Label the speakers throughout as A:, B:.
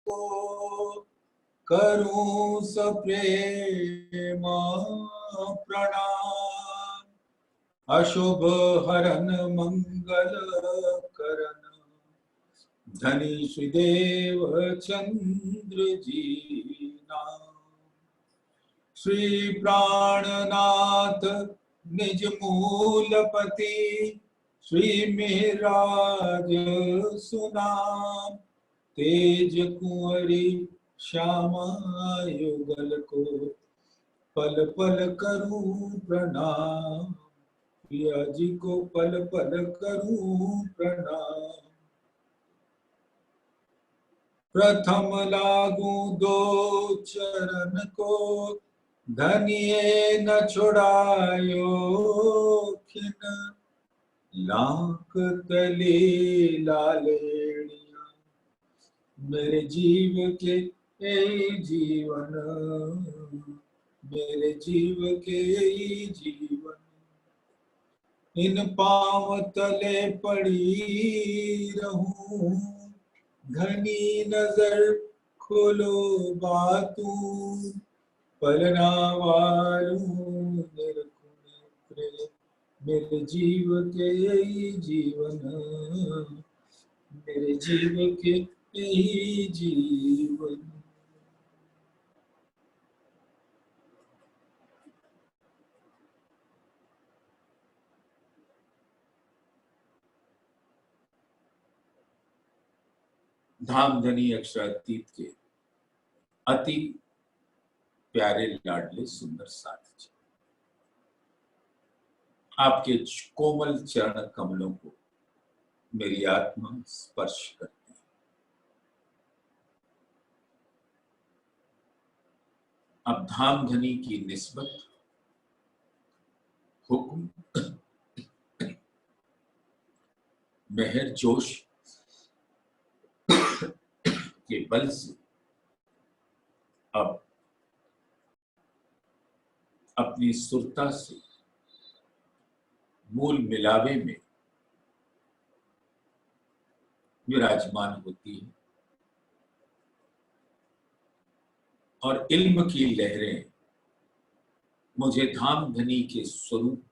A: को करूं सप्रेम प्रणाम। अशुभ हरन मंगल करन धनी श्रीदेव चंद्र जी नाम। श्री प्राणनाथ निज मूलपति श्री मिहिराज सुनाम। तेज कुंवरी श्यामा युगल को पल पल करूं प्रणाम। पिया जी को पल पल करूं प्रणाम। प्रथम लागू दो चरण को धनिये न छुड़ायो खिन। लाख तले लालेड़िया मेरे जीव के जीवन, मेरे जीव के जीवन। इन पांव तले पड़ी रहूं घनी नजर खोलो बातू। पलना वालू मेरे जीव के जीवन, मेरे जीव के जीवन। धामधनी अक्षरातीत के अति प्यारे लाडले सुंदर साथी जी, आपके कोमल चरण कमलों को मेरी आत्मा स्पर्श करती है। अब धामधनी की निस्बत हुक्म मेहर जोश के बल से अब अपनी सुरता से मूल मिलावे में विराजमान होती है और इल्म की लहरें मुझे धामधनी के स्वरूप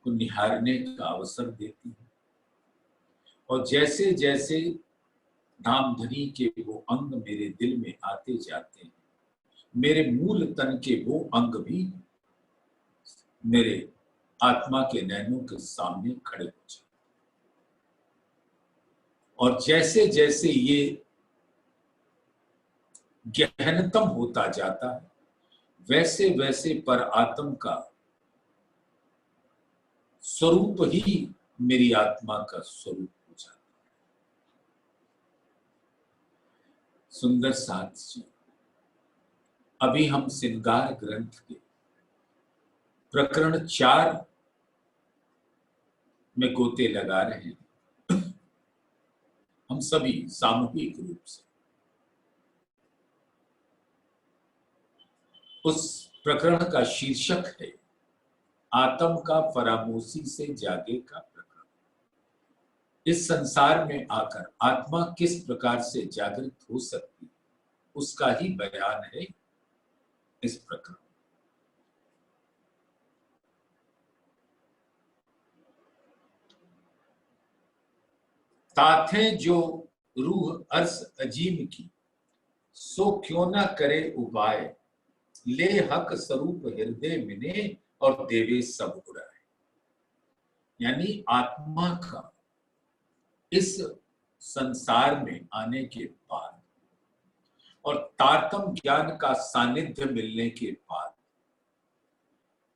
A: को निहारने का अवसर देती है। और जैसे जैसे धामधनी के वो अंग मेरे दिल में आते जाते हैं, मेरे मूल तन के वो अंग भी मेरे आत्मा के नैनों के सामने खड़े हो जाते। और जैसे जैसे ये गहनतम होता जाता है, वैसे वैसे पर आत्म का स्वरूप ही मेरी आत्मा का स्वरूप हो जाता है। सुंदर साथ जी, अभी हम श्रृंगार ग्रंथ के प्रकरण 4 में गोते लगा रहे हैं। हम सभी सामूहिक रूप से उस प्रकरण का शीर्षक है आत्म का फरामोशी से जागे का प्रकरण। इस संसार में आकर आत्मा किस प्रकार से जागृत हो सकती, उसका ही बयान है इस प्रकरण। ताथे जो रूह अर्श अजीम की, सो क्यों ना करे उपाय। ले हक स्वरूप हृदय मिने और देवे सब उड़ाए। यानी आत्मा का इस संसार में आने के बाद और तारतम ज्ञान का सानिध्य मिलने के बाद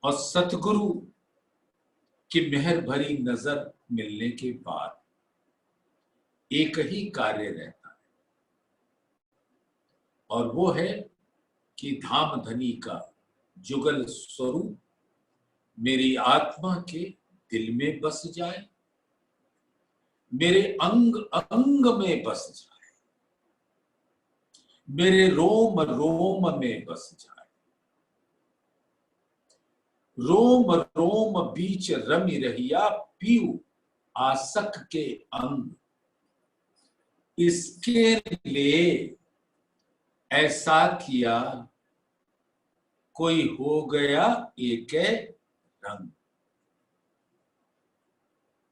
A: और सतगुरु की मेहर भरी नजर मिलने के बाद एक ही कार्य रहता है, और वो है कि धामधनी का जुगल स्वरूप मेरी आत्मा के दिल में बस जाए, मेरे अंग अंग में बस जाए, मेरे रोम रोम में बस जाए। रोम रोम बीच रमि रहिया पीऊ आसक के अंग। इसके लिए ऐसा किया, कोई हो गया एक रंग,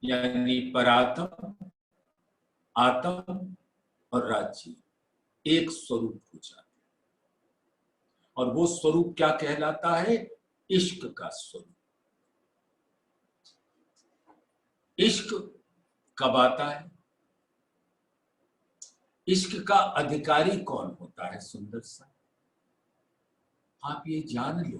A: यानी परात्म, आत्म और राज्य एक स्वरूप हो जाते, और वो स्वरूप क्या कहलाता है? इश्क का स्वरूप। इश्क कब आता है? इश्क का अधिकारी कौन होता है? सुंदर सा आप ये जान लो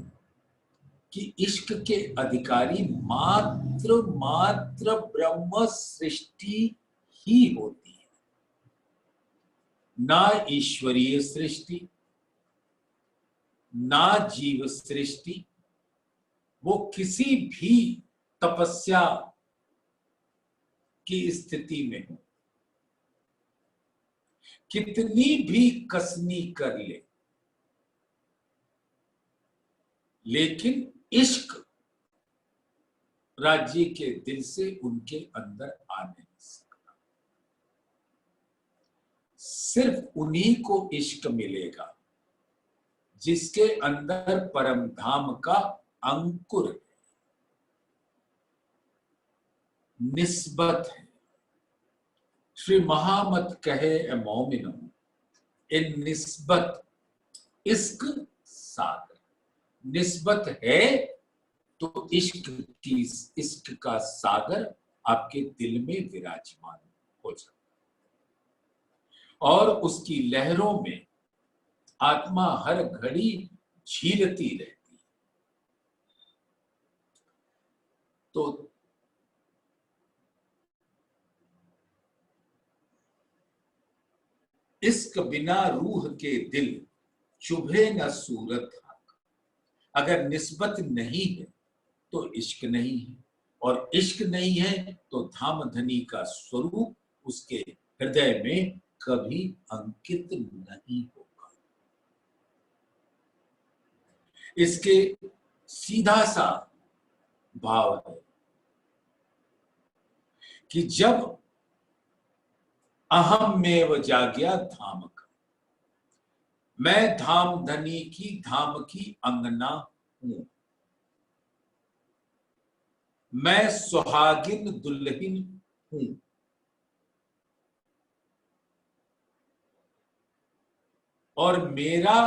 A: कि इश्क के अधिकारी मात्र मात्र ब्रह्म सृष्टि ही होती है, ना ईश्वरीय सृष्टि, ना जीव सृष्टि। वो किसी भी तपस्या की स्थिति में हो, कितनी भी कसनी कर ले, लेकिन इश्क राज्य के दिल से उनके अंदर आ नहीं सकता। सिर्फ उन्हीं को इश्क मिलेगा जिसके अंदर परम धाम का अंकुर है, निस्बत है। श्री महामत कहे ए मोमिनो, इन निस्बत इश्क सागर। निस्बत है तो इश्क का सागर आपके दिल में विराजमान हो जाता है, और उसकी लहरों में आत्मा हर घड़ी झीलती रहती है। तो इश्क बिना रूह के दिल चुभे न सूरत। अगर निस्बत नहीं है तो इश्क नहीं है, और इश्क नहीं है तो धाम धनी का स्वरूप उसके हृदय में कभी अंकित नहीं होगा। इसके सीधा सा भाव है कि जब अहम में व जाग्या धाम का, मैं धाम धनी की धाम की अंगना हूं, मैं सुहागिन दुल्हन हूं, और मेरा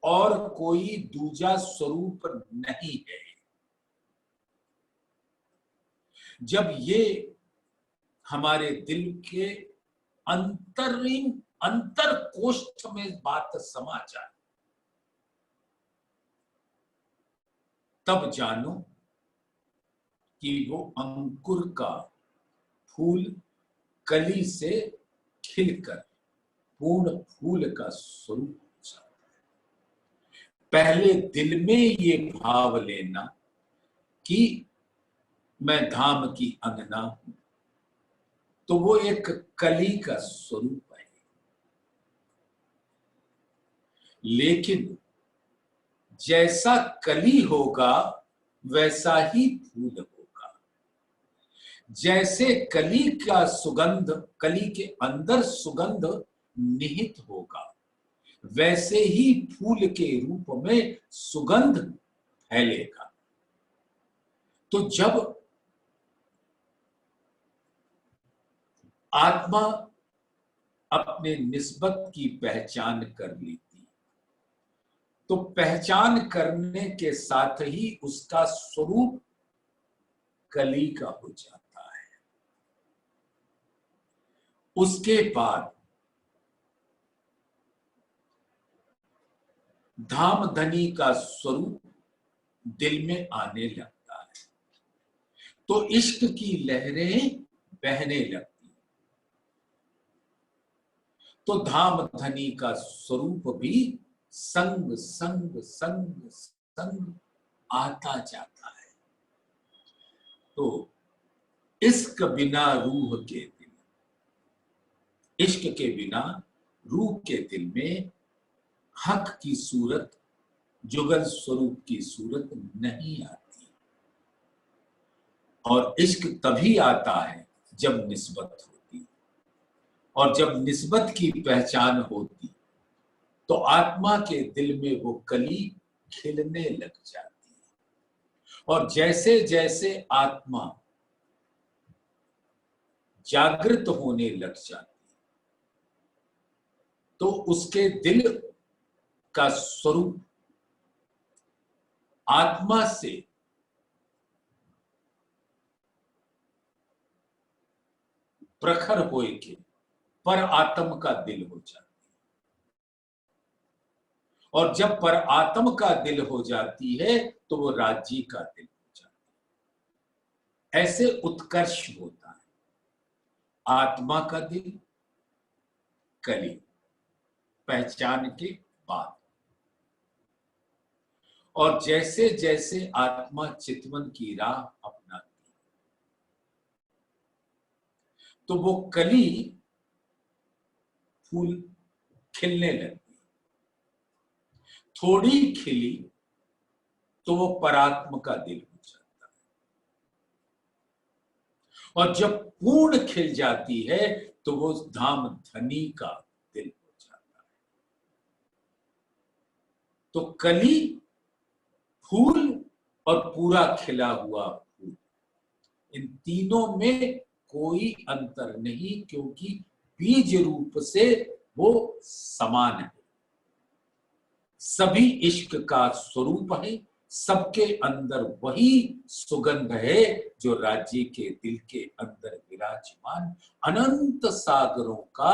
A: और कोई दूजा स्वरूप नहीं है। जब ये हमारे दिल के अंतरिम अंतर कोष्ठ में बात समा जाए, तब जानो कि वो अंकुर का फूल कली से खिलकर पूर्ण फूल का स्वरूप हो जाता है। पहले दिल में ये भाव लेना कि मैं धाम की अंगना हूं, तो वो एक कली का स्वरूप है। लेकिन जैसा कली होगा वैसा ही फूल होगा। जैसे कली का सुगंध, कली के अंदर सुगंध निहित होगा, वैसे ही फूल के रूप में सुगंध फैलेगा। तो जब आत्मा अपने निस्बत की पहचान कर लेती, तो पहचान करने के साथ ही उसका स्वरूप कली का हो जाता है। उसके बाद धाम धनी का स्वरूप दिल में आने लगता है, तो इश्क की लहरें बहने लगती, तो धाम धनी का स्वरूप भी संग संग संग संग आता जाता है। तो इश्क बिना रूह के दिल, इश्क के बिना रूह के दिल में हक की सूरत, जुगल स्वरूप की सूरत नहीं आती। और इश्क तभी आता है जब निस्बत होती है। और जब निस्बत की पहचान होती तो आत्मा के दिल में वो कली खिलने लग जाती है। और जैसे जैसे आत्मा जागृत होने लग जाती तो उसके दिल का स्वरूप आत्मा से प्रखर होए के पर आत्म का दिल हो जाती है। और जब पर आत्म का दिल हो जाती है तो वो राज्य का दिल हो जाता है। ऐसे उत्कर्ष होता है। आत्मा का दिल कली पहचान के बाद, और जैसे जैसे आत्मा चितवन की राह अपनाती तो वो कली फूल खिलने लगती। थोड़ी खिली तो वो परात्म का दिल हो जाता है, और जब पूर्ण खिल जाती है तो वो धाम धनी का दिल हो जाता है। तो कली, फूल और पूरा खिला हुआ फूल, इन तीनों में कोई अंतर नहीं, क्योंकि बीज रूप से वो समान है। सभी इश्क का स्वरूप है। सबके अंदर वही सुगंध है जो राज्य के दिल के अंदर विराजमान अनंत सागरों का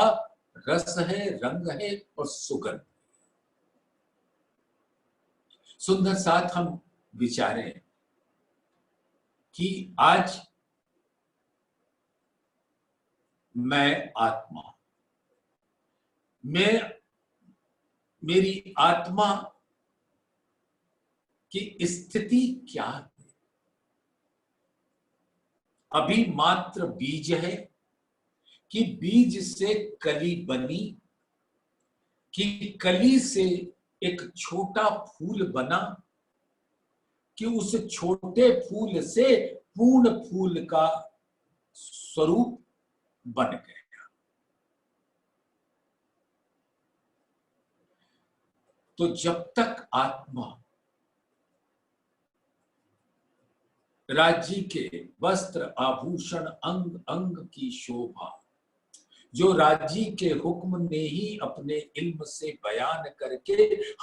A: रस है, रंग है और सुगंध। सुंदर साथ हम विचारें कि आज मैं आत्मा, मेरी आत्मा की स्थिति क्या है? अभी मात्र बीज है कि बीज से कली बनी, कि कली से एक छोटा फूल बना, कि उस छोटे फूल से पूर्ण फूल का स्वरूप बन गया। तो जब तक आत्मा राज्य के वस्त्र आभूषण अंग अंग की शोभा, जो राज्य के हुक्म ने ही अपने इल्म से बयान करके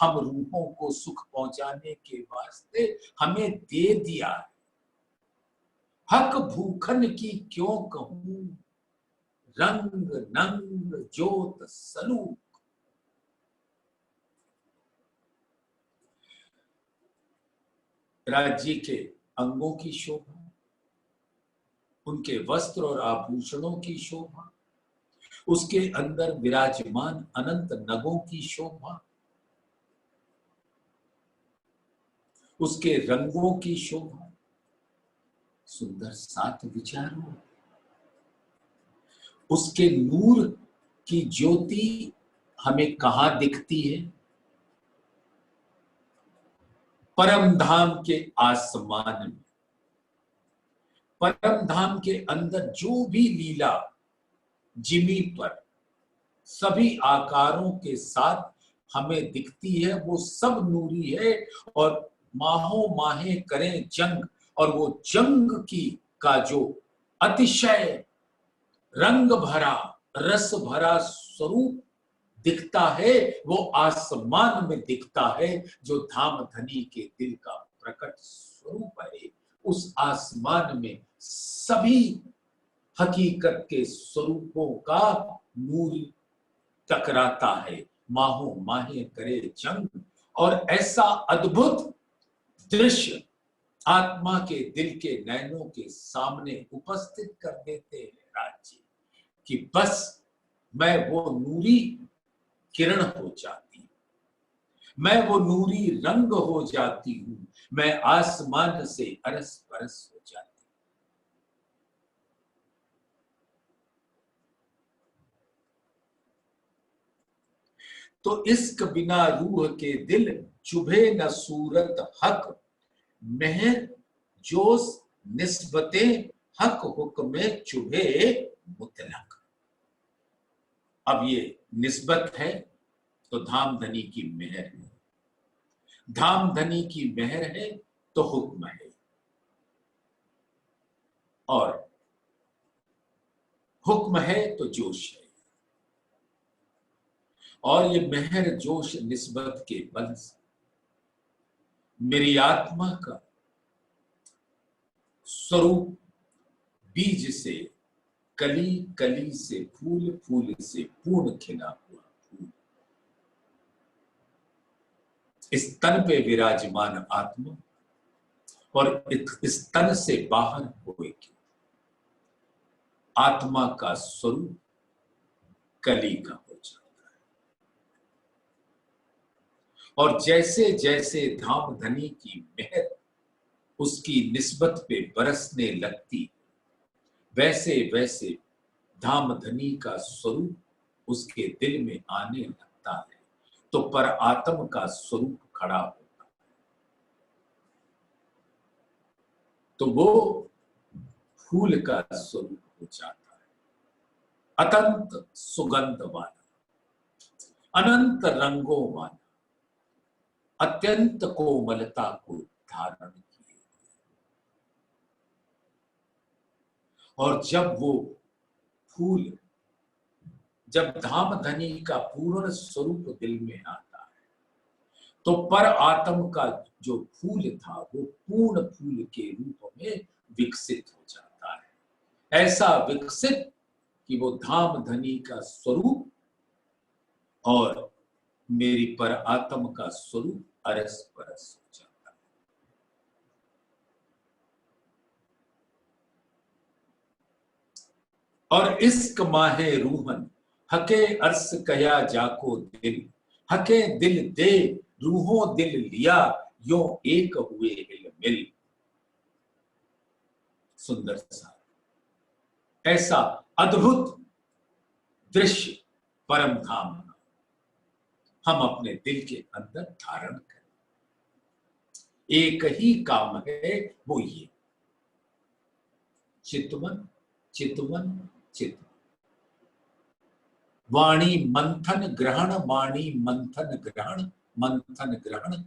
A: हम रूहों को सुख पहुंचाने के वास्ते हमें दे दिया है। हक भूखन की क्यों कहूं, रंग नंग जोत सलूक। राज्य के अंगों की शोभा, उनके वस्त्र और आभूषणों की शोभा, उसके अंदर विराजमान अनंत नगों की शोभा, उसके रंगों की शोभा। सुंदर साथ विचारो, उसके नूर की ज्योति हमें कहां दिखती है? परम धाम के आसमान में। परम धाम के अंदर जो भी लीला जिमी पर सभी आकारों के साथ हमें दिखती है, वो सब नूरी है। और माहो माहे करें जंग, और वो जंग की का जो अतिशय रंग भरा रस भरा स्वरूप दिखता है, वो आसमान में दिखता है, जो धाम धनी के दिल का प्रकट स्वरूप है। उस आसमान में सभी हकीकत के स्वरूपों का नूर टकराता है, माहो माहे करे जंग। और ऐसा अद्भुत दृश्य आत्मा के दिल के नैनों के सामने उपस्थित कर देते हैं राज्य, कि बस मैं वो नूरी किरण हो जाती हूं, मैं वो नूरी रंग हो जाती हूं, मैं आसमान से अरस परस हो जाती हूं। तो इश्क बिना रूह के दिल चुभे न सूरत हक, मेहर जोश निस्बते हक हुक्म चुभे मुतलक। अब ये निस्बत है तो धाम धनी की मेहर है, धाम धनी की मेहर है तो हुक्म है, और हुक्म है तो जोश है। और ये मेहर जोश निस्बत के बल से मेरी आत्मा का स्वरूप बीज से, कली कली से फूल, फूल से पूर्ण खिला हुआ फूल, इस तन पे विराजमान आत्मा और इस तन से बाहर होएगी आत्मा का स्वरूप कली का हो जाता है। और जैसे जैसे धाम धनी की मेहर उसकी निस्बत पे बरसने लगती, वैसे वैसे धाम धनी का स्वरूप उसके दिल में आने लगता है, तो पर आत्म का स्वरूप खड़ा होता है। तो वो फूल का स्वरूप हो जाता है, अतंत सुगंध वाला, अनंत रंगों वाला, अत्यंत कोमलता को धारण किए। और जब वो फूल, जब धाम धनी का पूर्ण स्वरूप दिल में आता है, तो पर आत्म का जो फूल था वो पूर्ण फूल के रूप में विकसित हो जाता है। ऐसा विकसित कि वो धाम धनी का स्वरूप और मेरी पर आत्म का स्वरूप अरस परस हो जाता है। और इश्क माहे रूहन हके अर्स कया जाको दिल, हके दिल दे रूहों दिल लिया यो एक हुए हिल मिल। सुंदर सा ऐसा अद्भुत दृश्य परम धाम हम अपने दिल के अंदर धारण करें। एक ही काम है, वो ये चितवन चितवन चितवन, वाणी मंथन ग्रहण, वाणी मंथन ग्रहण, मंथन ग्रहण,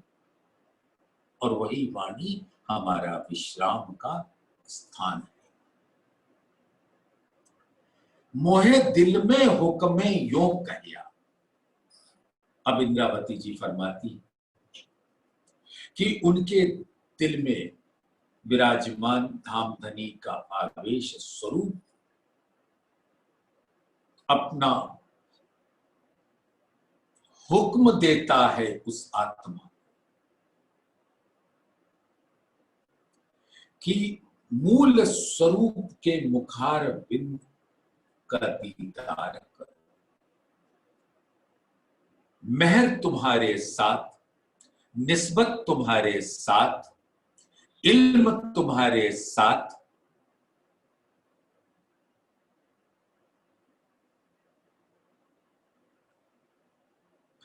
A: और वही वाणी हमारा विश्राम का स्थान है। मोहे दिल में हुक्मे यो कहिया। अब इंद्रावती जी फरमाती कि उनके दिल में विराजमान धाम धनी का आवेश स्वरूप अपना हुक्म देता है उस आत्मा कि मूल स्वरूप के मुखार बिंद का दीदार करो। मेहर तुम्हारे साथ, निस्बत तुम्हारे साथ, इल्म तुम्हारे साथ,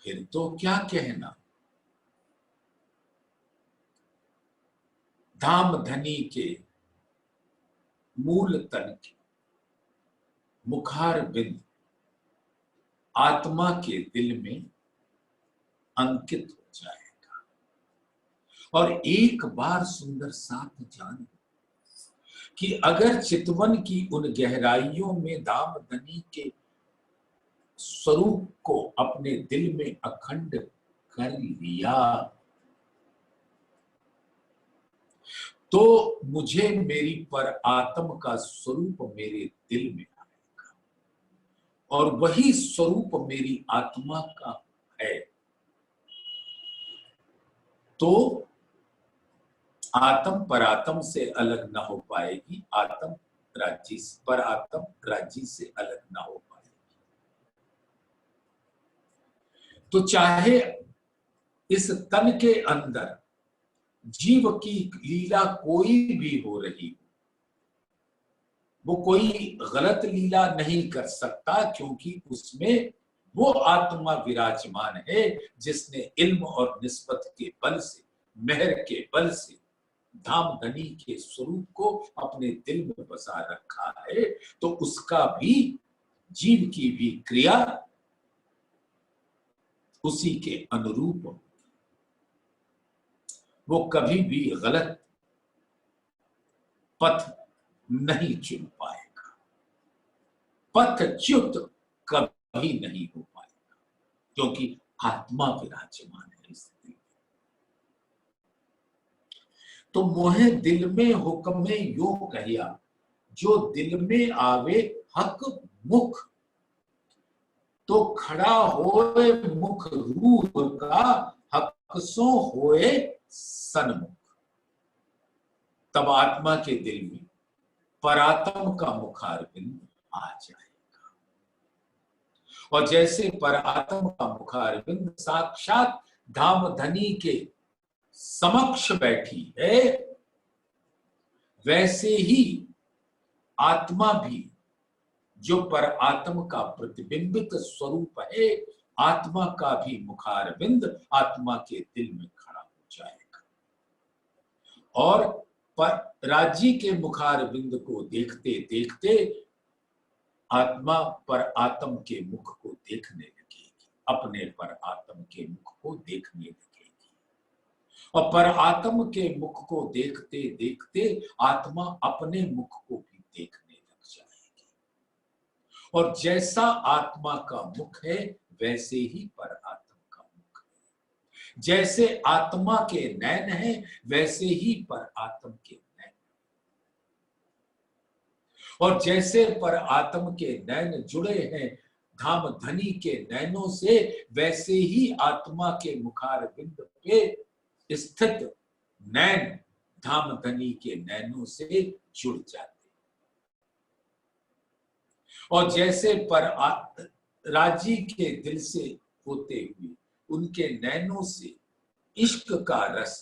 A: फिर तो क्या कहना। धाम धनी के मूल तन के मुखार बिंद आत्मा के दिल में अंकित हो जाएगा। और एक बार सुंदर साथ जान कि अगर चितवन की उन गहराइयों में धाम धनी के स्वरूप को अपने दिल में अखंड कर लिया, तो मुझे मेरी पर आत्म का स्वरूप मेरे दिल में आएगा, और वही स्वरूप मेरी आत्मा का है। तो आत्म परात्म से अलग ना हो पाएगी, आत्म राज्य पर आत्म राज्य से अलग ना हो पाएगी। तो चाहे इस तन के अंदर जीव की लीला कोई भी हो रही, वो कोई गलत लीला नहीं कर सकता, क्योंकि उसमें वो आत्मा विराजमान है जिसने इल्म और निस्बत के बल से, मेहर के बल से धाम धनी के स्वरूप को अपने दिल में बसा रखा है। तो उसका भी, जीव की भी क्रिया उसी के अनुरूप वो कभी भी गलत पथ नहीं चुन पाएगा, पथच्युत कभी नहीं हो पाएगा, क्योंकि आत्मा विराजमान है इस दिल में। तो मोहे दिल में हुक्म यो कहिया, जो दिल में आवे हक मुख, तो खड़ा होए मुख रूह का, हक सो होए सन्मुख। तब आत्मा के दिल में परात्म का मुखारविंद आ जाएगा, और जैसे परात्म का मुखारविंद साक्षात धामधनी के समक्ष बैठी है, वैसे ही आत्मा भी जो परात्म का प्रतिबिंबित स्वरूप है, आत्मा का भी मुखारविंद आत्मा के दिल में खड़ा हो जाएगा, और पर राज्य के मुखारविंद को देखते देखते आत्मा पर आत्म के मुख को देखने लगेगी, अपने पर आत्म के मुख को देखने लगेगी, और पर आत्म के मुख को देखते देखते आत्मा अपने मुख को भी देखने लग जाएगी, और जैसा आत्मा का मुख है वैसे ही पर आत्म का मुख है, जैसे आत्मा के नैन है वैसे ही पर आत्म के नैन, और जैसे पर आत्म के नैन जुड़े हैं धाम धनी के नैनों से, वैसे ही आत्मा के मुखारविंद पे स्थित नैन धाम धनी के नैनों से जुड़ जाते, और जैसे पर राजी के दिल से होते हुए उनके नैनों से इश्क का रस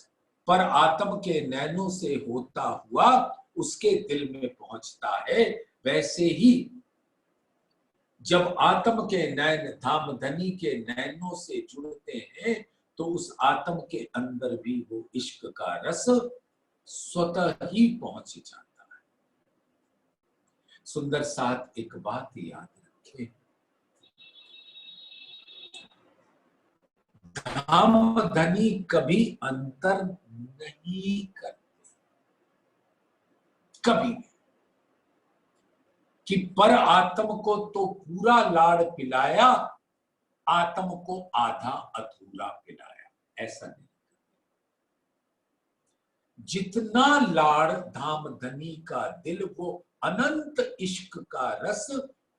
A: पर आत्म के नैनों से होता हुआ उसके दिल में पहुंचता है, वैसे ही जब आत्म के नैन धामधनी के नैनों से जुड़ते हैं तो उस आत्म के अंदर भी वो इश्क का रस स्वतः ही पहुंच जाता है। सुंदर साथ एक बात याद रखें, धामधनी कभी अंतर नहीं करते, कभी नहीं, कि पर आत्म को तो पूरा लाड़ पिलाया, आत्म को आधा अधूरा पिलाया, ऐसा नहीं। जितना लाड़ धामधनी का दिल वो अनंत इश्क का रस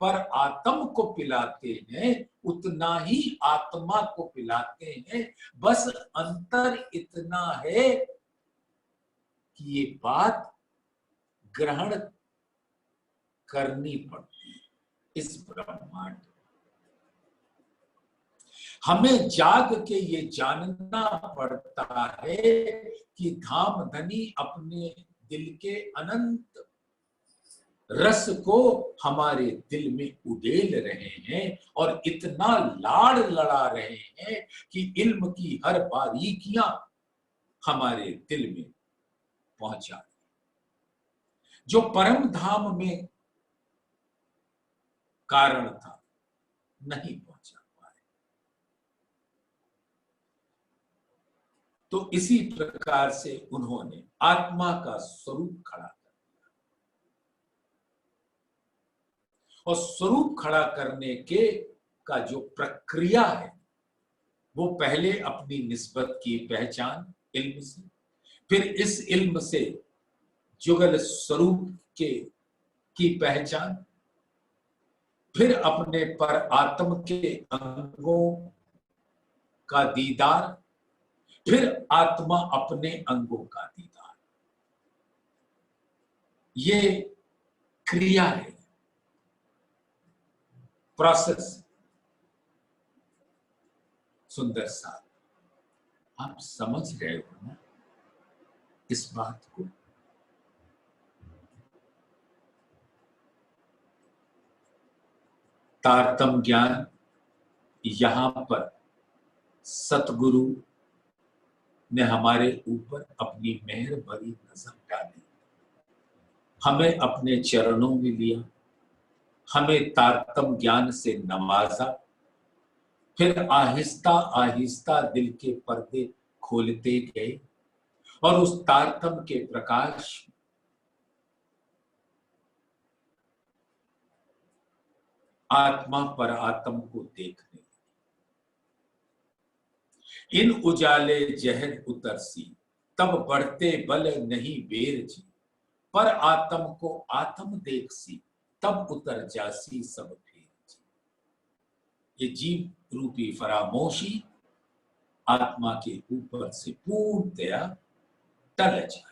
A: पर आत्म को पिलाते हैं, उतना ही आत्मा को पिलाते हैं। बस अंतर इतना है कि ये बात ग्रहण करनी पड़ती है इस ब्रह्मांड। हमें जाग के ये जानना पड़ता है कि धामधनी अपने दिल के अनंत रस को हमारे दिल में उड़ेल रहे हैं, और इतना लाड़ लड़ा रहे हैं कि इल्म की हर बारीकियां हमारे दिल में पहुंचा, जो परम धाम में कारण था नहीं पहुंचा पाए। तो इसी प्रकार से उन्होंने आत्मा का स्वरूप खड़ा कर दिया, और स्वरूप खड़ा करने के का जो प्रक्रिया है वो पहले अपनी निस्बत की पहचान इल्म से, फिर इस इल्म से जुगल स्वरूप की पहचान, फिर अपने पर आत्म के अंगों का दीदार, फिर आत्मा अपने अंगों का दीदार। ये क्रिया है, प्रोसेस। सुंदर साथ, आप समझ रहे हो ना इस बात को? तारतम ज्ञान यहां पर सतगुरु ने हमारे ऊपर अपनी मेहर भरी नजर डाली, हमें अपने चरणों में लिया, हमें तारतम ज्ञान से नवाजा, फिर आहिस्ता आहिस्ता दिल के पर्दे खोलते गए और उस तारतम्य के प्रकाश आत्मा पर आत्म को देखने। इन उजाले जहर उतरसी, तब बढ़ते बल नहीं बेर जी, पर आत्म को आत्म देखसी, तब उतर जासी सब फेर जी। ये जीव रूपी फरामोशी आत्मा के ऊपर से पूर्णतया टल जाएगी।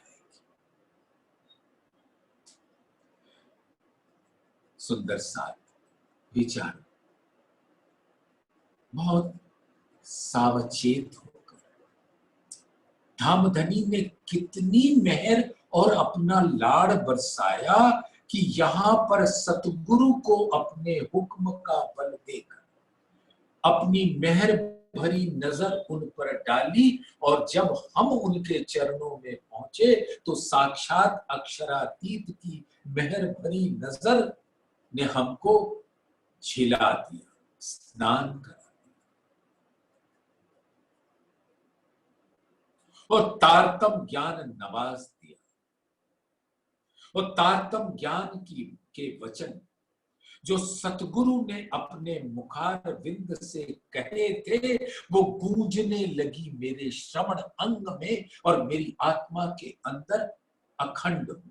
A: सुंदर साथ विचार, बहुत सावचेत होकर धामधनी ने कितनी मेहर और अपना लाड़ बरसाया कि यहां पर सतगुरु को अपने हुक्म का बल देकर अपनी मेहर भरी नजर उन पर डाली, और जब हम उनके चरणों में पहुंचे तो साक्षात अक्षरातीत की मेहर भरी नजर ने हमको झिला दिया, स्नान करा और तारतम ज्ञान नवाज दिया। और तारतम ज्ञान के वचन जो सतगुरु ने अपने मुखार विंद से कहे थे, वो गूंजने लगी मेरे श्रवण अंग में और मेरी आत्मा के अंदर अखंड हो गई।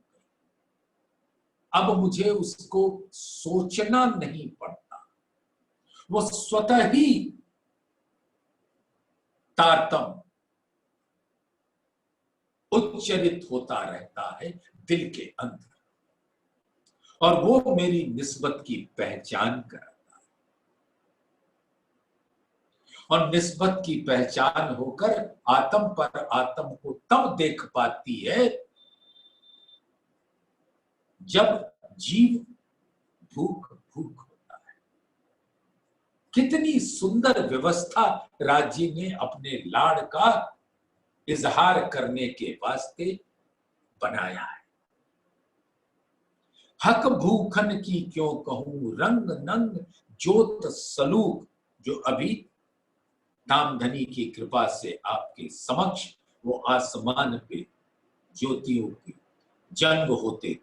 A: अब मुझे उसको सोचना नहीं पड़ता, वो स्वतः ही तारतम उच्चरित होता रहता है दिल के अंदर, और वो मेरी निस्बत की पहचान कराता है। और निस्बत की पहचान होकर आत्म पर आत्म को तब देख पाती है जब जीव भूख भूख होता है। कितनी सुंदर व्यवस्था राज्य ने अपने लाड़ का इजहार करने के वास्ते बनाया है। हक भूखन की क्यों कहूं रंग नंग जोत सलूक, जो अभी धामधनी की कृपा से आपके समक्ष वो आसमान पे ज्योतियों की जंग होते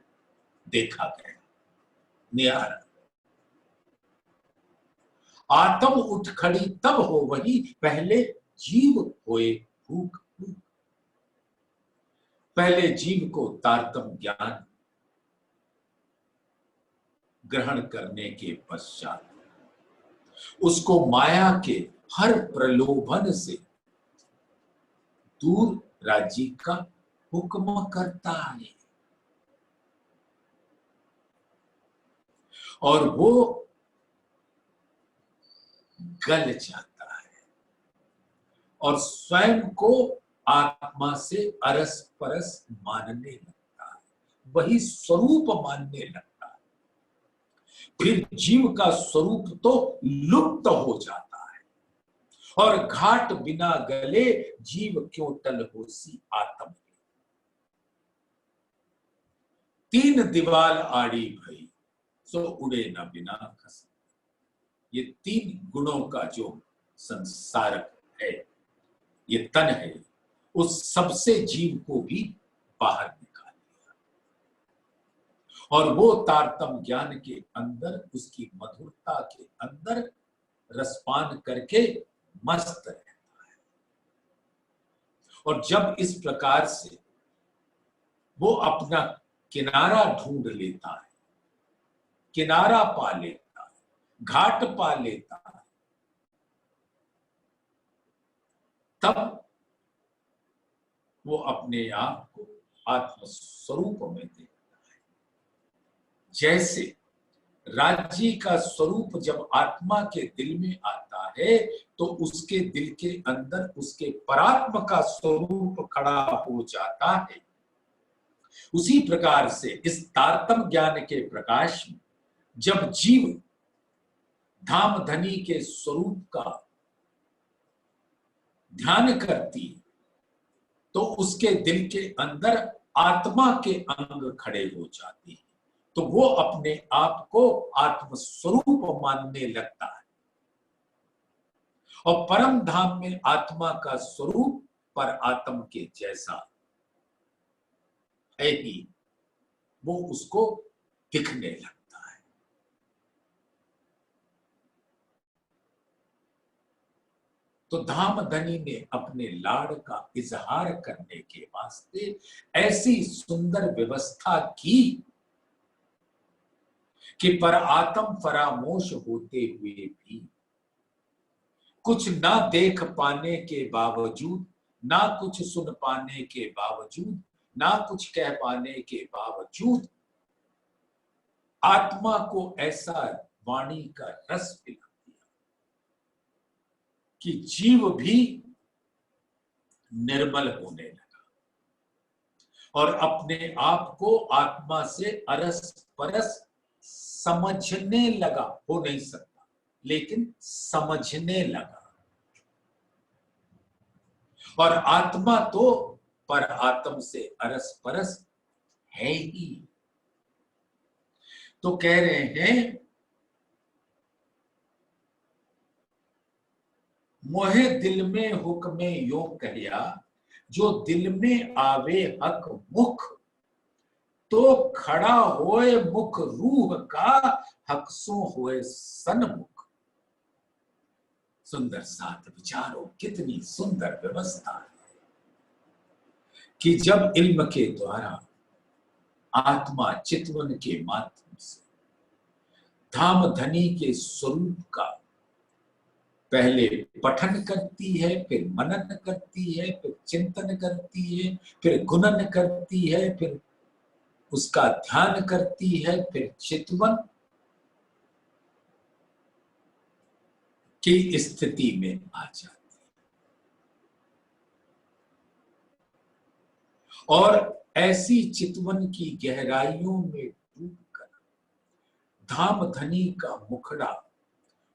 A: देखा गया। निहारा आत्म उठ खड़ी तब हो वही, पहले जीव होए भूख भूख। पहले जीव को तारतम ज्ञान ग्रहण करने के पश्चात उसको माया के हर प्रलोभन से दूर राज्य का हुक्म करता है, और वो गल जाता है और स्वयं को आत्मा से अरस परस मानने लगता है, वही स्वरूप मानने लगता है। फिर जीव का स्वरूप तो लुप्त हो जाता है, और घाट बिना गले जीव क्यों टल होसी आत्म। तीन दीवाल आड़ी भई सो उड़े न बिना खस। ये तीन गुणों का जो संसारक है, ये तन है, उस सबसे जीव को भी बाहर निकाल दिया, और वो तारतम ज्ञान के अंदर उसकी मधुरता के अंदर रसपान करके मस्त रहता है। और जब इस प्रकार से वो अपना किनारा ढूंढ लेता है, किनारा पा लेता है, घाट पा लेता है, तब वो अपने आप को आत्म स्वरूप में देखता है। जैसे राज्य का स्वरूप जब आत्मा के दिल में आता है तो उसके दिल के अंदर उसके परात्म का स्वरूप खड़ा हो जाता है, उसी प्रकार से इस तारतम ज्ञान के प्रकाश में जब जीव धामधनी के स्वरूप का ध्यान करती है तो उसके दिल के अंदर आत्मा के अंग खड़े हो जाते हैं, तो वो अपने आप को आत्म स्वरूप मानने लगता है। और परम धाम में आत्मा का स्वरूप पर आत्म के जैसा है ही, वो उसको दिखने लगता है। तो धामधनी ने अपने लाड़ का इजहार करने के वास्ते ऐसी सुंदर व्यवस्था की कि पर आत्म फरामोश होते हुए भी, कुछ ना देख पाने के बावजूद, ना कुछ सुन पाने के बावजूद, ना कुछ कह पाने के बावजूद आत्मा को ऐसा वाणी का रस पिला दिया कि जीव भी निर्मल होने लगा और अपने आप को आत्मा से अरस परस समझने लगा। हो नहीं सकता, लेकिन समझने लगा। और आत्मा तो पर आत्म से अरस परस है ही। तो कह रहे हैं, मोहे दिल में हुक्मे यो कहया, जो दिल में आवे हक मुख, तो खड़ा होए मुख रूह का, हकसों होए सन्मुख। सुंदर साथ विचारों, कितनी सुंदर व्यवस्था है कि जब इल्म के द्वारा आत्मा चितवन के माध्यम से धामधनी के स्वरूप का पहले पठन करती है, फिर मनन करती है, फिर चिंतन करती है, फिर गुणन करती है, फिर उसका ध्यान करती है, फिर चितवन की स्थिति में आ जाती है और ऐसी चितवन की गहराइयों में डूबकर धामधनी का मुखड़ा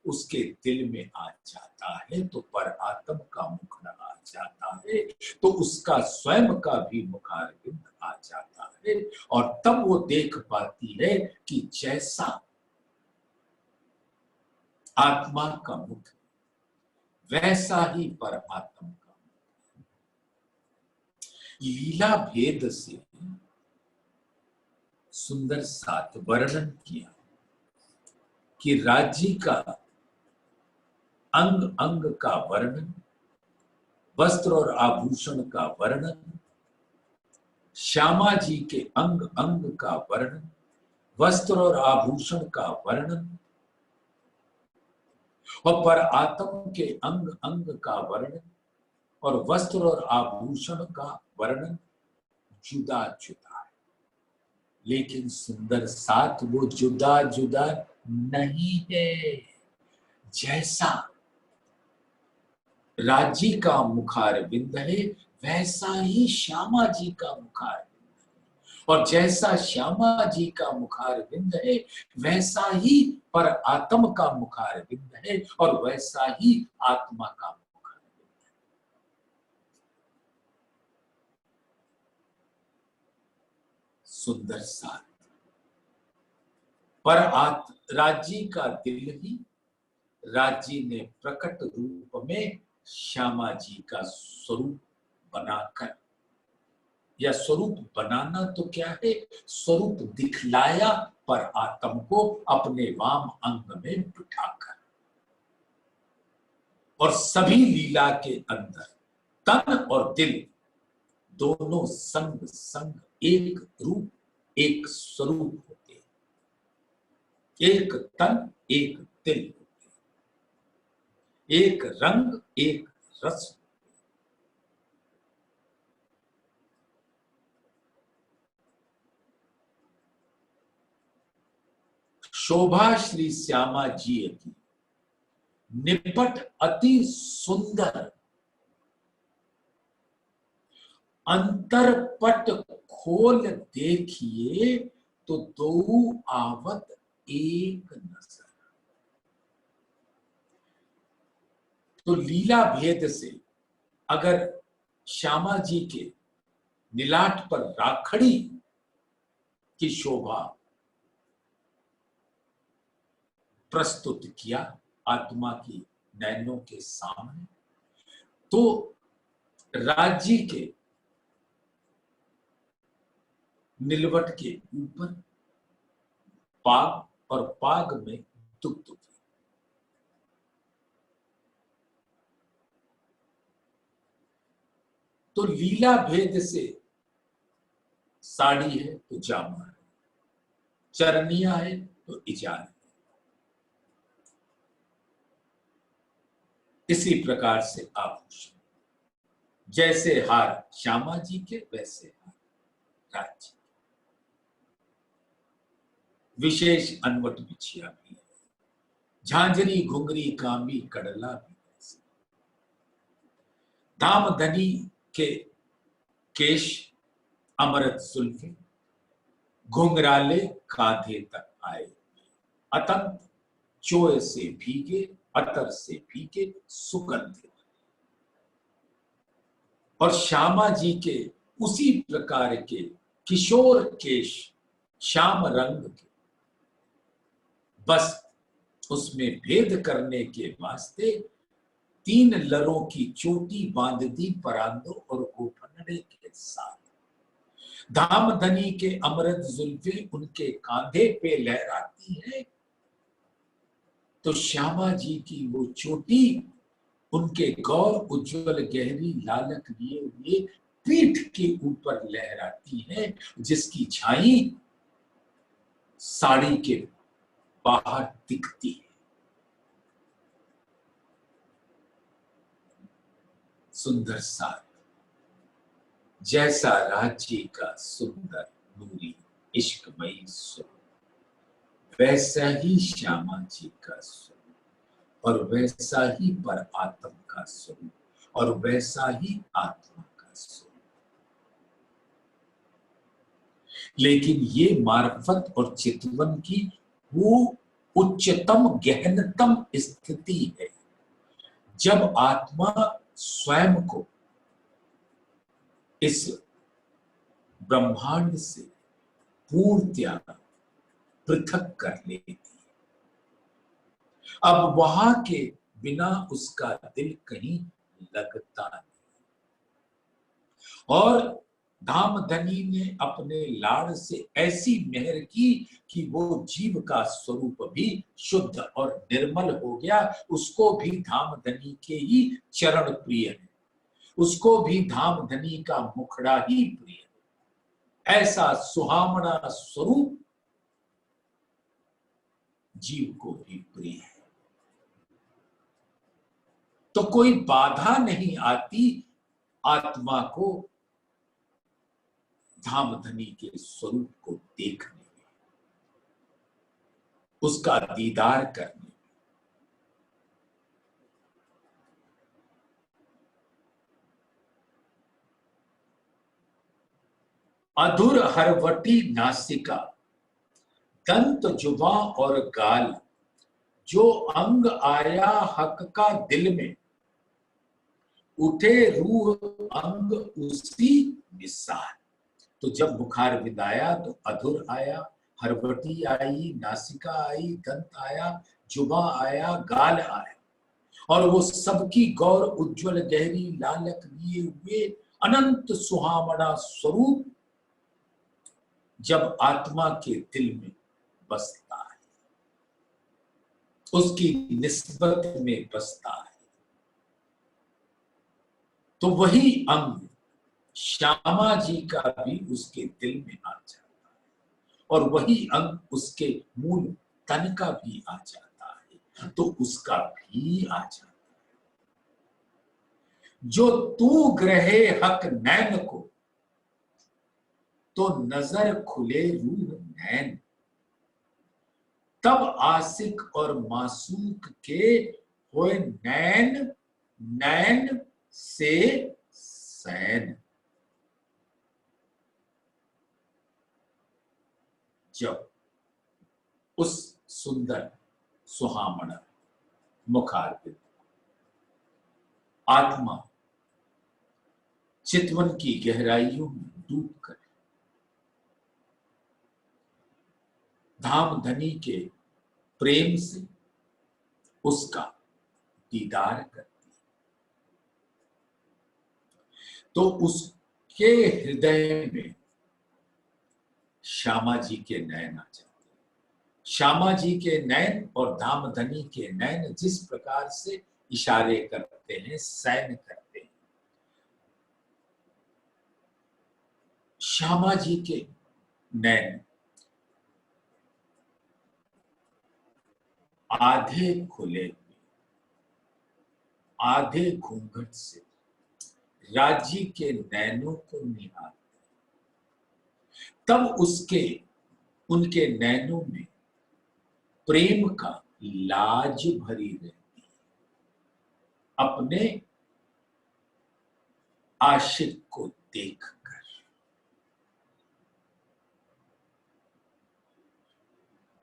A: उसके दिल में आ जाता है, तो पर आत्म का मुखड़ा आ जाता है, तो उसका स्वयं का भी मुखारविंद आ जाता है। और तब वो देख पाती है कि जैसा आत्मा का मुख वैसा ही पर आत्म का मुख। लीला भेद से सुंदर साथ वर्णन किया कि राज्य का अंग अंग का वर्णन, वस्त्र और आभूषण का वर्णन, श्यामा जी के अंग अंग का वर्णन, वस्त्र और आभूषण का वर्णन, और पर आत्म के अंग अंग का वर्णन और वस्त्र और आभूषण का वर्णन जुदा जुदा है। लेकिन सुंदर साथ वो जुदा जुदा नहीं है। जैसा राज्य का मुखारविंद है, वैसा ही श्यामा जी का मुखारविंद है, और जैसा श्यामा जी का मुखारविंद है, वैसा ही पर आत्म का मुखारविंद है, और वैसा ही आत्मा का मुखारविंद है। सुंदर साथ पर राज्य का दिल ही राज्य ने प्रकट रूप में श्यामा जी का स्वरूप बनाकर, या स्वरूप बनाना तो क्या है, स्वरूप दिखलाया पर आत्म को अपने वाम अंग में बिठाकर। और सभी लीला के अंदर तन और दिल दोनों संग संग एक रूप एक स्वरूप होते, एक तन एक दिल होते, एक रंग एक रस। शोभा श्री श्यामा जी की निपट अति सुंदर, अंतरपट खोल देखिए तो दो आवत एक नजर। तो लीला भेद से अगर श्यामा जी के नीलाट पर राखड़ी की शोभा प्रस्तुत किया, आत्मा की नैनों के सामने। तो राज्य के नीलवट के ऊपर पाग और पाग में दुग्ध थी। तो लीला भेद से साड़ी है तो जामा है, चरनिया है तो इजार है। इसी प्रकार से आभूषण, जैसे हार श्यामा जी के वैसे हार राज्य। विशेष अनवट बिछिया भी है, झांझरी घुंगरी कांबी कड़ला भी है। धामधनी के केश अमृत सुल्फे, घुंघराले कांधे तक आए। अतंत चोय से भीगे, अतर से भीगे सुगंध। और श्यामा जी के उसी प्रकार के किशोर केश श्याम रंग के, बस उसमें भेद करने के वास्ते 3 लरों की चोटी बांध दी परांदो और गोफनड़े के साथ। धामधनी के अमृत जुल्फे उनके कांधे पे लहराती है, तो श्यामा जी की वो चोटी उनके गौर उज्जवल गहरी लालक लिए हुए पीठ के ऊपर लहराती है, जिसकी छाई साड़ी के बाहर दिखती है। सुंदर सार, जैसा राज्य का सुंदर नूरी इश्कमयी स्वरूप, वैसा ही श्यामा जी का स्वरूप, और वैसा ही पर आत्म का स्वरूप, और वैसा ही आत्मा का स्वरूप। लेकिन ये मार्फत और चितवन की वो उच्चतम गहनतम स्थिति है, जब आत्मा स्वयं को इस ब्रह्मांड से पूर्णतया पृथक कर लेती है। अब वहां के बिना उसका दिल कहीं लगता नहीं। और धामधनी ने अपने लाड़ से ऐसी मेहर की कि वो जीव का स्वरूप भी शुद्ध और निर्मल हो गया। उसको भी धामधनी के ही चरण प्रिय है, उसको भी धामधनी का मुखड़ा ही प्रिय है। ऐसा सुहावना स्वरूप जीव को भी प्रिय है। तो कोई बाधा नहीं आती आत्मा को धामधनी के स्वरूप को देखने में, उसका दीदार करने में। अधुर हरवटी नासिका, दंत जुबा और गाल, जो अंग आया हक का दिल में, उठे रूह अंग उसी मिसाल। तो जब बुखार विदाया तो अधुर आया, हरवटी आई, नासिका आई, दंत आया, जुबा आया, गाल आया, और वो सबकी गौर उज्जवल गहरी लालक लिए हुए अनंत सुहावना स्वरूप जब आत्मा के दिल में बसता है, उसकी निस्बत में बसता है, तो वही अंग श्यामा जी का भी उसके दिल में आ जाता है, और वही अंग उसके मूल तन का भी आ जाता है, तो उसका भी आ जाता है। जो तू ग्रहे हक नैन को, तो नजर खुले रूह नैन, तब आशिक और मासूक के होए नैन, नैन से सैन। जब उस सुंदर सुहावना मुखारबिंद आत्मा चितवन की गहराइयों में डूबकर धामधनी के प्रेम से उसका दीदार करती है। तो उसके हृदय में श्यामा जी के नयन आ जाते हैं। श्यामा जी के नयन और धामधनी के नयन जिस प्रकार से इशारे करते हैं, सैन करते हैं, श्यामा जी के नैन आधे खुले हुए, आधे घूंघट से राजी के नैनों को निहारते, तब उनके नैनों में प्रेम का लाज भरी रहती है, अपने आशिक को देखकर।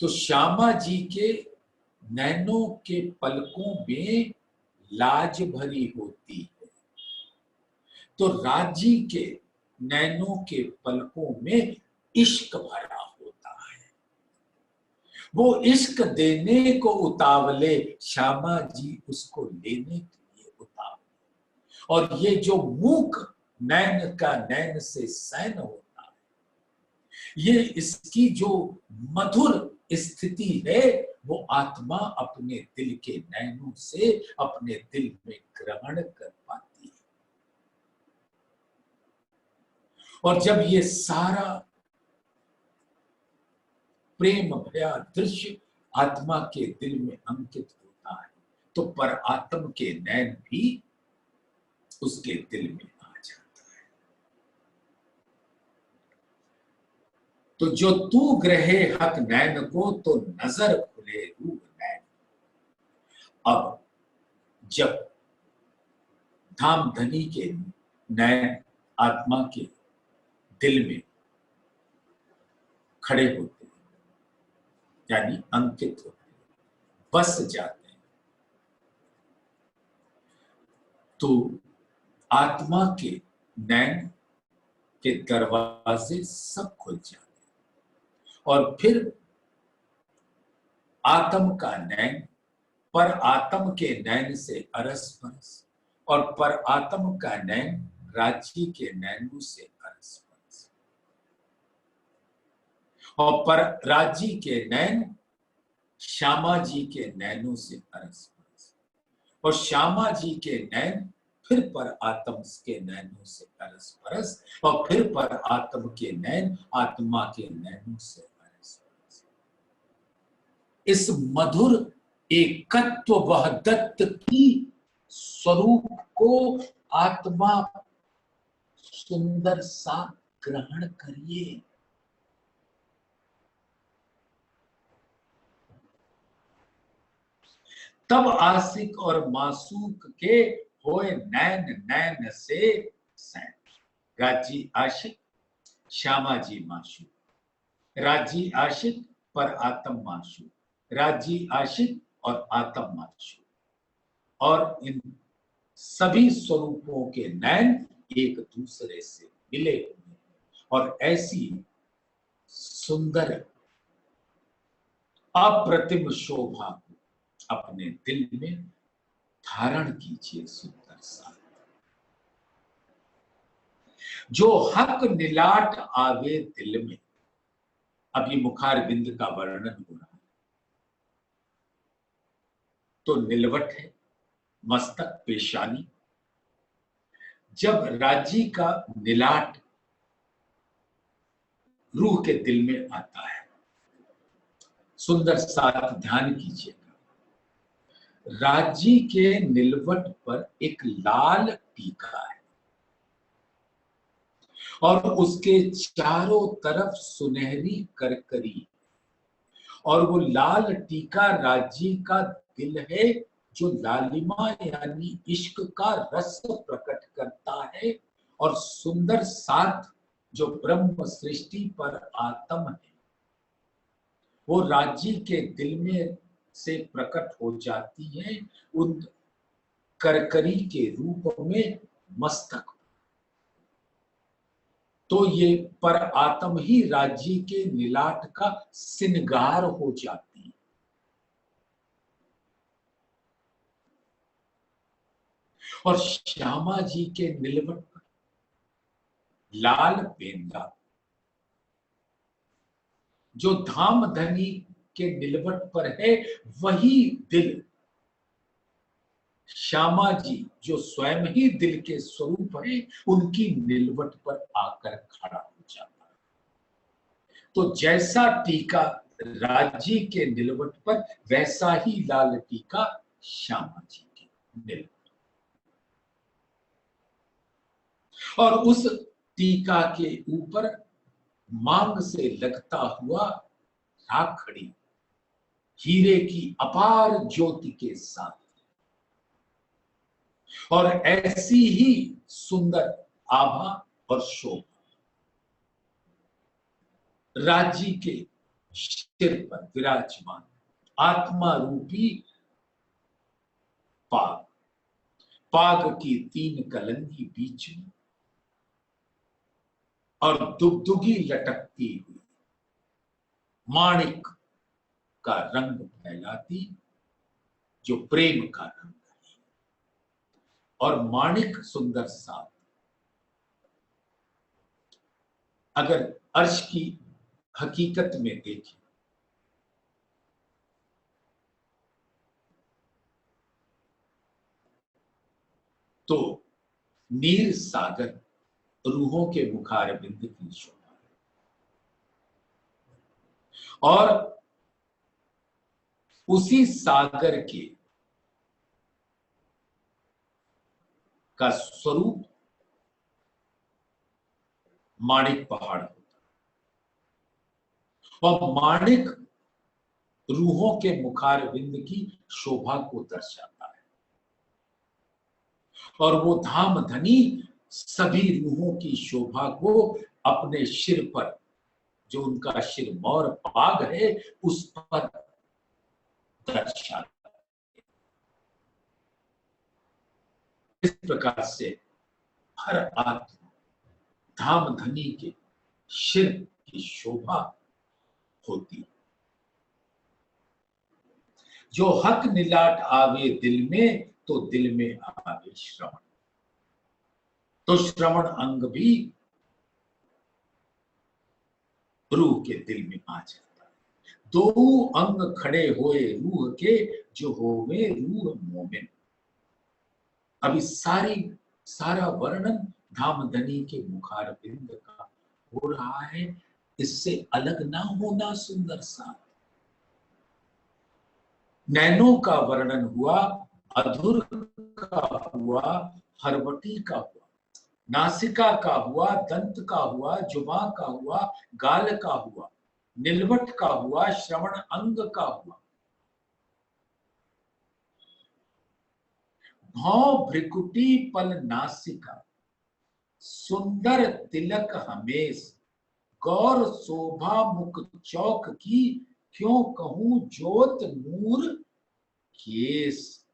A: तो श्यामा जी के नैनों के पलकों में लाज भरी होती है, तो राजी के नैनों के पलकों में इश्क भरा होता है। वो इश्क देने को उतावले, श्यामा जी उसको लेने के लिए उतावले। और ये जो मूक नैन का नैन से सैन होता है, ये इसकी जो मधुर स्थिति है, वो आत्मा अपने दिल के नैनों से अपने दिल में ग्रहण कर पाती है। और जब ये सारा प्रेम भया दृश्य आत्मा के दिल में अंकित होता है, तो पर आत्म के नैन भी उसके दिल में आ जाता है। तो जो तू ग्रहे हक नैन को, तो नजर खुले रूप नैन। अब जब धामधनी के नैन आत्मा के दिल में खड़े होते हैं, यानी अंकित होते हैं, बस जाते हैं, तो आत्मा के नैन के दरवाजे सब खुल जाते हैं। और फिर आत्म का नैन पर आत्म के नैन से अरस परस, और पर आत्म का नैन राजी के नैनों से अरस परस, और पर राजी के नैन श्यामा जी के नैनों से अरस परस, और श्यामा जी के नैन फिर पर आत्म के नैनों से अरस परस, और फिर पर आत्म के नैन आत्मा के नैनों से अरस परस। इस मधुर एकत्व वहदत की स्वरूप को आत्मा सुंदर सा ग्रहण करिए। तब आशिक और मासूक के होए नैन नैन से सैन। राजी आशिक, श्यामा जी माशूक, राजी आशिक पर आत्म माशूक, राजी आशिक और आत्म माशूक, और इन सभी स्वरूपों के नैन एक दूसरे से मिले हुए, और ऐसी सुंदर अप्रतिम शोभा को अपने दिल में धारण कीजिए। सुंदर सा जो हक निलाट आवे दिल में, अभी मुखार बिंद का वर्णन हो रहा है, तो निलवट है मस्तक पेशानी। जब राजी का निलाट रूह के दिल में आता है, सुंदर साथ ध्यान कीजिएगा, राजी के निलवट पर एक लाल टीका है, और उसके चारों तरफ सुनहरी करकरी, और वो लाल टीका राजी का दिल है, जो लालिमा यानी इश्क का रस प्रकट करता है, और सुंदर साथ जो ब्रह्म सृष्टि पर आत्म है, वो राजी के दिल में से प्रकट हो जाती है उन करकरी के रूप में मस्तक। तो ये पर आत्म ही राजी के निलाट का सिंगार हो जाती है। और श्यामा जी के निलवट पर लाल पेंदा, जो धाम धनी के निलवट पर है वही दिल श्यामा जी जो स्वयं ही दिल के स्वरूप है उनकी निलवट पर आकर खड़ा हो जाता है। तो जैसा टीका राजी के निलवट पर वैसा ही लाल टीका श्यामा जी के निलवट, और उस टीका के ऊपर मांग से लगता हुआ राखड़ी हीरे की अपार ज्योति के साथ, और ऐसी ही सुंदर आभा और शोभा राज्य के सिर पर विराजमान आत्मा रूपी पाग, पाग की 3 कलंगी बीच में और दुगदुगी लटकती हुई माणिक का रंग फैलाती, जो प्रेम का रंग है, और माणिक सुंदर सा अगर अर्श की हकीकत में देखें तो नीर सागर रूहों के मुखार बिंद की शोभा, और उसी सागर के का स्वरूप माणिक पहाड़ होता है, और माणिक रूहों के मुखार बिंद की शोभा को दर्शाता है, और वो धाम धनी सभी रूहों की शोभा को अपने सिर पर, जो उनका सिर मोर पाग है, उस पर दर्शाता है। इस प्रकार से हर आत्मा धाम धनी के सिर की शोभा होती है। जो हक निलाट आवे दिल में, तो दिल में आवे श्रवण, तो श्रवण अंग भी रूह के दिल में आ जाता है। 2 अंग खड़े होए रूह के, जो होवे रूह मोमिन। अभी सारा वर्णन धामधनी के मुखार बिंद का हो रहा है, इससे अलग ना होना सुंदर सा। नैनों का वर्णन हुआ, अधुर का हुआ, हरवटी का हुआ, नासिका का हुआ, दंत का हुआ, जुबां का हुआ, गाल का हुआ, निलवट का हुआ, श्रवण अंग का हुआ, भौं भ्रिकुटी पल नासिका, सुंदर तिलक हमेश, गौर शोभा मुख चौक की, क्यों कहूं ज्योत नूर केस।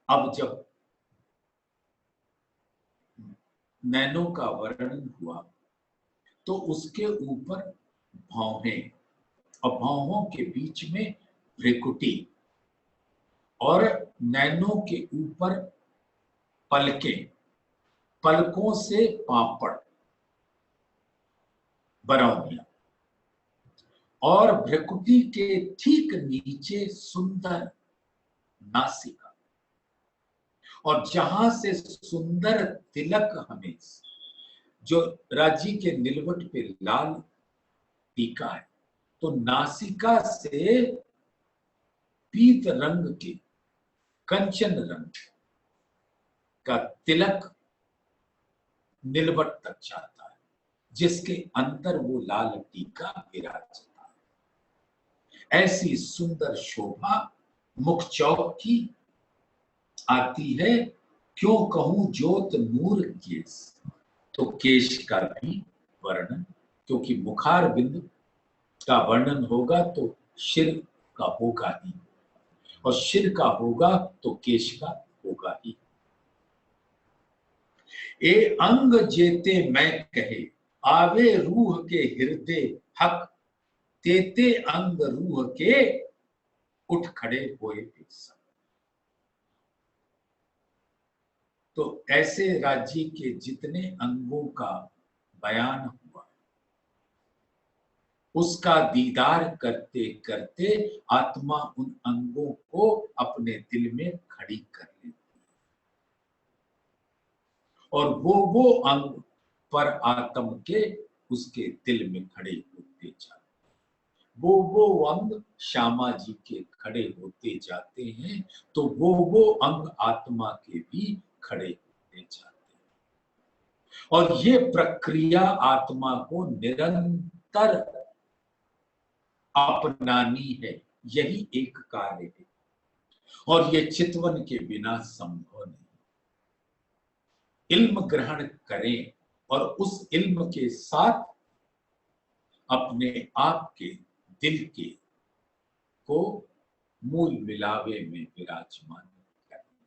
A: अब जब नैनों का वर्णन हुआ तो उसके ऊपर भौहें, और भौहों के बीच में भ्रिकुटी, और नैनों के ऊपर पलकें, पलकों से पापड़ बरौनिया, और भ्रिकुटी के ठीक नीचे सुंदर नासिका, और जहां से सुंदर तिलक हमेश, जो राज्य के निलवट पे लाल टीका है, तो नासिका से पीत रंग के कंचन रंग का तिलक निलवट तक जाता है, जिसके अंदर वो लाल टीका विराजता है। ऐसी सुंदर शोभा मुख चौक की आती है, क्यों कहूं ज्योत नूर केश। तो केश का भी वर्णन, क्योंकि मुखार बिंदु का वर्णन होगा तो सिर का होगा ही, और सिर का होगा तो केश का होगा ही। ए अंग जेते मैं कहे, आवे रूह के हृदय हक, तेते अंग रूह के उठ खड़े होए बेसन। तो ऐसे राज्य के जितने अंगों का बयान हुआ, उसका दीदार करते करते आत्मा उन अंगों को अपने दिल में खड़ी कर लेती और वो अंग पर आत्म के उसके दिल में खड़े होते जाते, वो अंग श्यामा जी के खड़े होते जाते हैं, तो वो अंग आत्मा के भी खड़े होते जाते हैं। और ये प्रक्रिया आत्मा को निरंतर अपनानी है, यही एक कार्य है और ये चितवन के बिना संभव नहीं। इल्म ग्रहण करें और उस इल्म के साथ अपने आप के दिल के को मूल मिलावे में विराजमान करें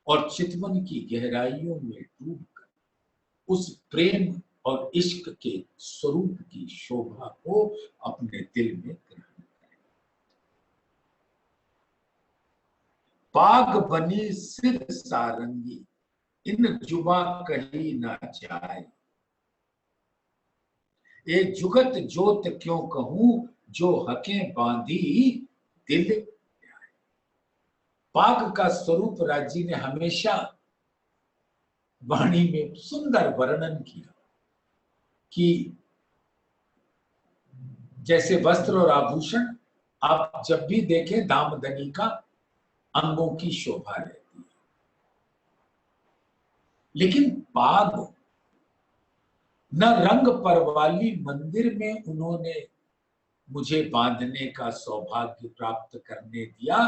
A: और चितवन की गहराइयों में डूबकर उस प्रेम और इश्क के स्वरूप की शोभा को अपने दिल में ग्रहण करें। बाग बनी सिर सारंगी, इन जुबा कही ना जाए, ए जुगत जोत क्यों कहूं, जो हकें बांधी दिल। बाग का स्वरूप राजी ने हमेशा वाणी में सुंदर वर्णन किया कि जैसे वस्त्र और आभूषण आप जब भी देखें दामदनी का अंगों की शोभा रहती है, लेकिन बाग न रंग परवाली मंदिर में उन्होंने मुझे बांधने का सौभाग्य प्राप्त करने दिया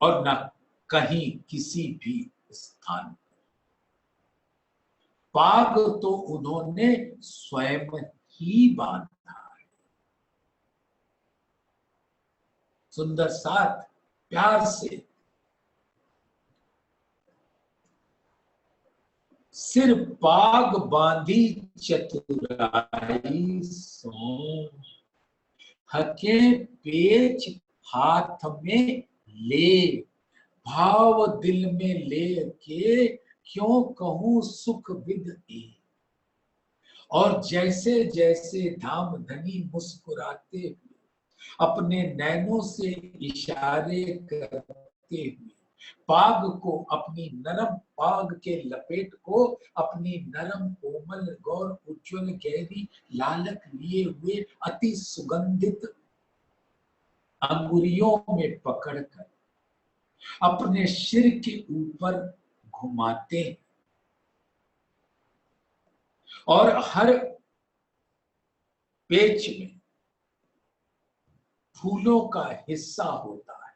A: और न कहीं किसी भी स्थान पर। बाग तो उन्होंने स्वयं ही बांधा है। सुंदर साथ प्यार से सिर पाग बांधी चतुराई सो, हके पेच हाथ में ले, भाव दिल में ले के क्यों कहूं सुख विद ए। और जैसे जैसे धामधनी मुस्कुराते हुए अपने नैनों से इशारे करते हुए पाग को अपनी नरम पाग के लपेट को अपनी नरम कोमल गौर उज्ज्वल गहरी लालक लिए हुए अति सुगंधित अंगुरियों में पकड़कर अपने सिर के ऊपर घुमाते हैं और हर पेच में फूलों का हिस्सा होता है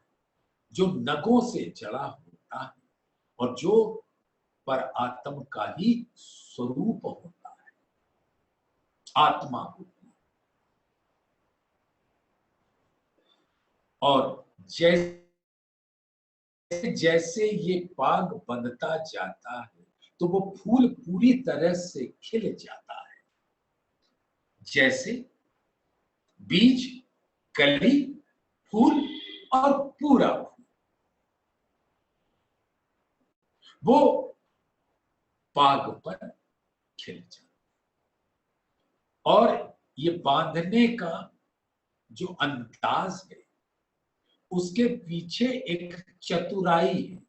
A: जो नगों से जड़ा होता है और जो पर आत्म का ही स्वरूप होता है, आत्मा होती है। और जैसे जैसे ये पाग बंधता जाता है तो वो फूल पूरी तरह से खिल जाता है, जैसे बीज, कली, फूल और पूरा फूल। वो पाग पर खिल जाता और ये बांधने का जो अंदाज है उसके पीछे एक चतुराई है।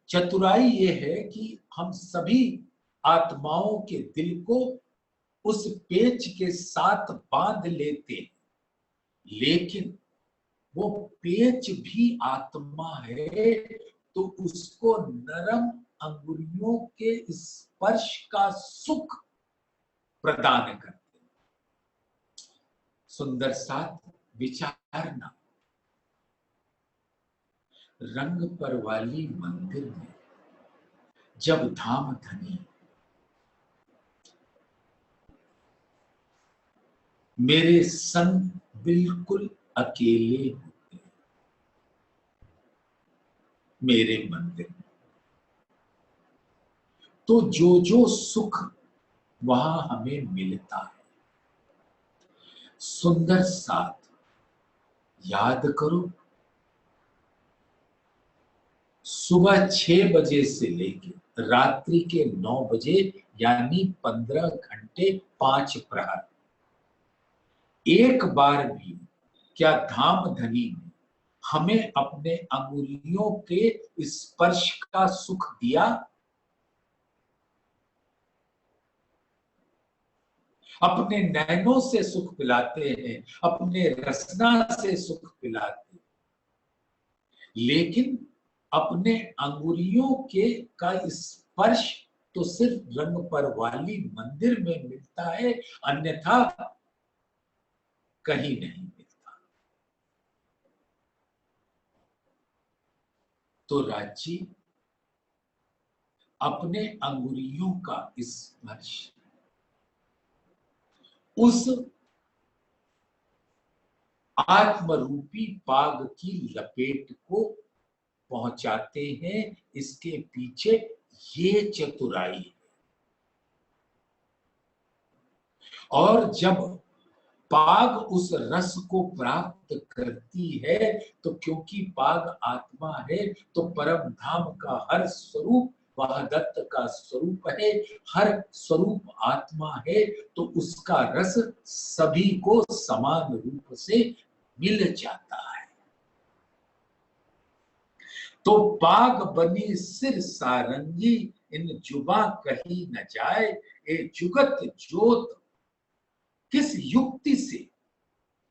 A: चतुराई ये है कि हम सभी आत्माओं के दिल को उस पेच के साथ बांध लेते हैं, लेकिन वो पेच भी आत्मा है तो उसको नरम अंगुलियों के स्पर्श का सुख प्रदान करते हैं। सुंदर साथ विचारना, रंग पर वाली मंदिर में जब धामधनी मेरे संग बिल्कुल अकेले होते हैं मेरे मंदिर में, तो जो जो सुख वहां हमें मिलता है, सुंदर साथ याद करो, सुबह 6 बजे से लेकर रात्रि के 9 बजे यानी 15 घंटे 5 प्रहर एक बार भी क्या धाम धनी ने हमें अपने अंगुलियों के स्पर्श का सुख दिया? अपने नैनों से सुख पिलाते हैं, अपने रसना से सुख पिलाते हैं, लेकिन अपने अंगुलियों के का स्पर्श तो सिर्फ रंग पर वाली मंदिर में मिलता है, अन्यथा कहीं नहीं मिलता। तो राज्य अपने अंगुलियों का स्पर्श उस आत्मरूपी पाग की लपेट को पहुंचाते हैं। इसके पीछे ये चतुराई है। और जब पाग उस रस को प्राप्त करती है तो क्योंकि पाग आत्मा है तो परम धाम का हर स्वरूप वह दत्त का स्वरूप है, हर स्वरूप आत्मा है, तो उसका रस सभी को समान रूप से मिल जाता है। तो पाग बनी सिर सारंगी इन जुबा कही न जाए, ए जुगत जोत किस युक्ति से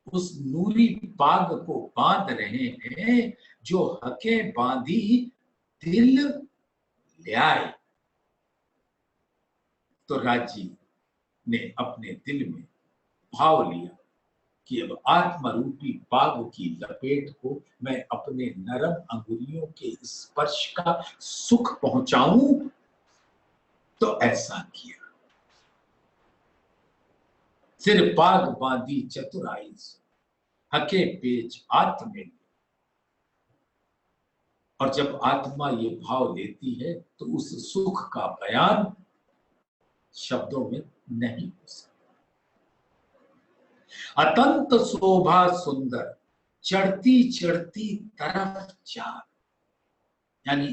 A: उस नूरी पाग को बांध रहे हैं, जो हके बांधी दिल ले आए। तो राजी ने अपने दिल में भाव लिया कि अब आत्मरूपी पाग की लपेट को मैं अपने नरम अंगुलियों के स्पर्श का सुख पहुंचाऊं। तो ऐसा किया। सिर पाग बांधी चतुराई से हके पेच आत्मे। और जब आत्मा ये भाव लेती है तो उस सुख का बयान शब्दों में नहीं हो सकता। अतंत शोभा सुंदर चढ़ती चढ़ती तरफ चार, यानी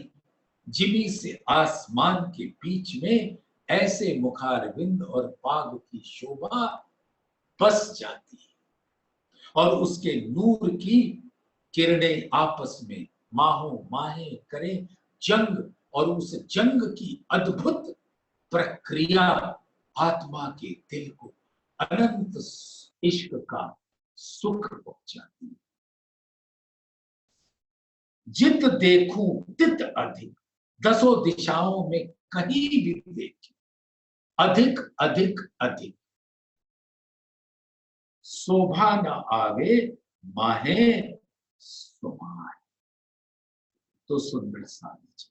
A: जिमी से आसमान के बीच में ऐसे मुखारविंद और पाग की शोभा बस जाती है और उसके नूर की किरणें आपस में माहों माहे करें जंग, और उस जंग की अद्भुत प्रक्रिया आत्मा के दिल को अनंत इश्क का सुख पहुंचाती है। जित देखूं तित अधिक, दसों दिशाओं में कहीं भी देखे अधिक अधिक अधिक, शोभा न आवे माहे सुमाए। तो सुंदर सारी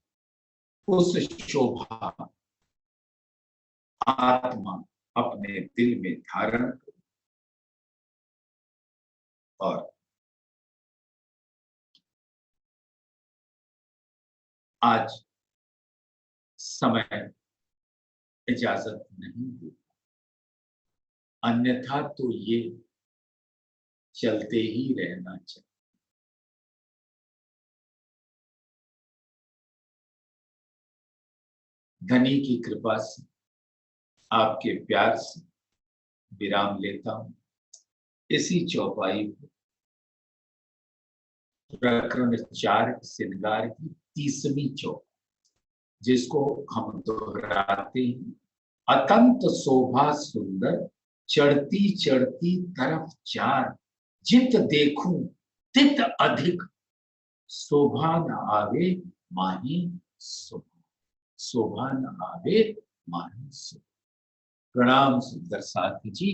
A: उस शोभा आत्मा अपने दिल में धारण करे और आज समय इजाजत नहीं देता, अन्यथा तो ये चलते ही रहना चाहिए। धनी की कृपा से आपके प्यार से विराम लेता हूं। इसी चौपाई को प्रकरण 4 श्रृंगार की 30वीं चौपाई, जिसको हम दोहराते हैं। अतंत शोभा सुंदर चढ़ती चढ़ती तरफ चार, जित देखूं तित अधिक, शोभा न आवे माही सुख, शोभा न आवे माही सुख। प्रणाम सुंदर साथी जी।